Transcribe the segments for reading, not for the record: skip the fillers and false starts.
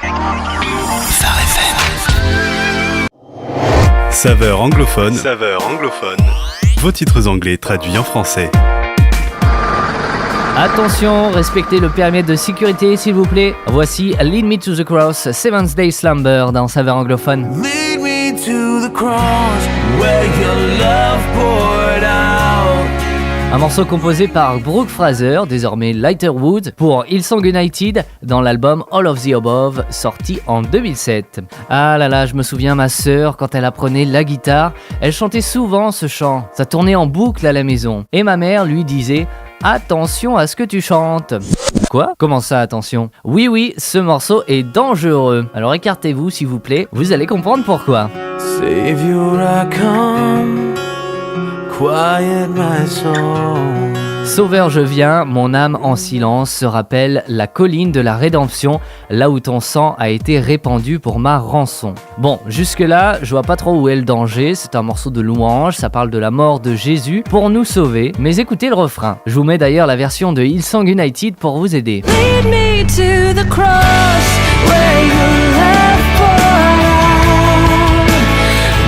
Phare FM. Saveur anglophone. Saveur anglophone. Vos titres anglais traduits en français. Attention, respectez le périmètre de sécurité s'il vous plaît. Voici Lead Me to the Cross, Seventh Day Slumber dans Saveur anglophone. Lead me to the cross where your love poured out. Un morceau composé par Brooke Fraser, désormais Lighterwood, pour Hillsong United dans l'album All of the Above, sorti en 2007. Ah là là, je me souviens, ma sœur, quand elle apprenait la guitare, elle chantait souvent ce chant. Ça tournait en boucle à la maison. Et ma mère lui disait « Attention à ce que tu chantes !» Quoi ? Comment ça, attention ? Oui, ce morceau est dangereux. Alors écartez-vous s'il vous plaît, vous allez comprendre pourquoi. Savior, I come, quiet my soul. Sauveur, je viens, mon âme en silence se rappelle la colline de la rédemption, là où ton sang a été répandu pour ma rançon. Bon, jusque-là, je vois pas trop où est le danger, c'est un morceau de louange, ça parle de la mort de Jésus pour nous sauver, mais écoutez le refrain. Je vous mets d'ailleurs la version de Hillsong United pour vous aider. Lead me to the cross where your love poured out.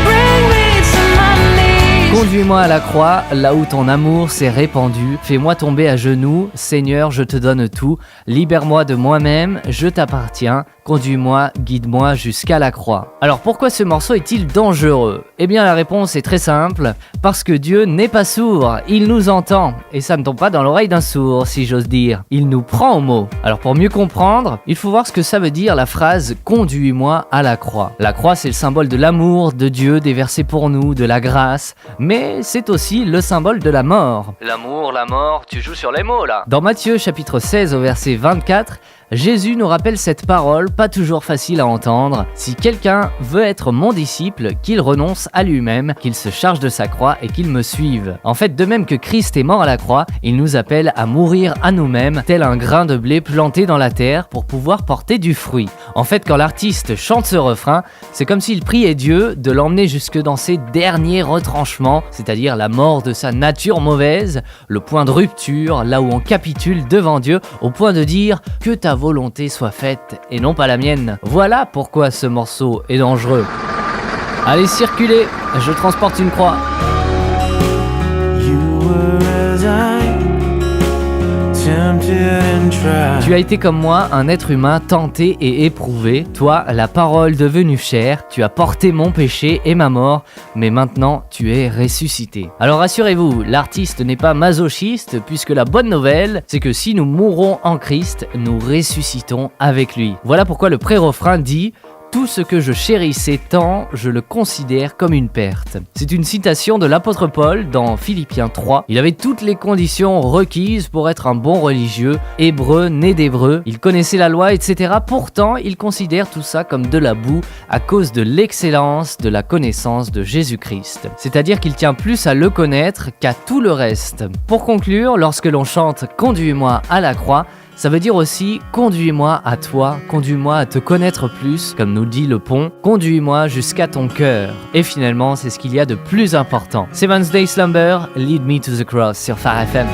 Bring me to my knees. Conduis-moi à la croix, là où ton amour s'est répandu. Fais-moi tomber à genoux, Seigneur, je te donne tout. Libère-moi de moi-même, je t'appartiens. Conduis-moi, guide-moi jusqu'à la croix. Alors pourquoi ce morceau est-il dangereux ? Eh bien la réponse est très simple, parce que Dieu n'est pas sourd, il nous entend. Et ça ne tombe pas dans l'oreille d'un sourd, si j'ose dire. Il nous prend au mot. Alors pour mieux comprendre, il faut voir ce que ça veut dire la phrase « Conduis-moi à la croix ». La croix, c'est le symbole de l'amour de Dieu déversé pour nous, de la grâce, mais c'est aussi le symbole de la mort. L'amour, la mort, tu joues sur les mots là. Dans Matthieu chapitre 16 au verset 24, Jésus nous rappelle cette parole, pas toujours facile à entendre. Si quelqu'un veut être mon disciple, qu'il renonce à lui-même, qu'il se charge de sa croix et qu'il me suive. En fait, de même que Christ est mort à la croix, il nous appelle à mourir à nous-mêmes, tel un grain de blé planté dans la terre pour pouvoir porter du fruit. En fait, quand l'artiste chante ce refrain, c'est comme s'il priait Dieu de l'emmener jusque dans ses derniers retranchements, c'est-à-dire la mort de sa nature mauvaise, le point de rupture, là où on capitule devant Dieu, au point de dire que ta volonté soit faite et non pas la mienne. Voilà pourquoi ce morceau est dangereux. Allez, circulez, je transporte une croix. You were as I tempted and tried. Tu as été comme moi, un être humain tenté et éprouvé. Toi, la parole devenue chair, tu as porté mon péché et ma mort, mais maintenant tu es ressuscité. Alors rassurez-vous, l'artiste n'est pas masochiste, puisque la bonne nouvelle, c'est que si nous mourons en Christ, nous ressuscitons avec lui. Voilà pourquoi le pré-refrain dit « Tout ce que je chérissais tant, je le considère comme une perte ». C'est une citation de l'apôtre Paul dans Philippiens 3. Il avait toutes les conditions requises pour être un bon religieux, hébreu, né d'hébreu, il connaissait la loi, etc. Pourtant, il considère tout ça comme de la boue à cause de l'excellence de la connaissance de Jésus-Christ. C'est-à-dire qu'il tient plus à le connaître qu'à tout le reste. Pour conclure, lorsque l'on chante « Conduis-moi à la croix », ça veut dire aussi « Conduis-moi à toi, conduis-moi à te connaître plus », comme nous dit le pont, « Conduis-moi jusqu'à ton cœur ». Et finalement, c'est ce qu'il y a de plus important. Seventh Day Slumber, Lead Me to the Cross sur Phare FM.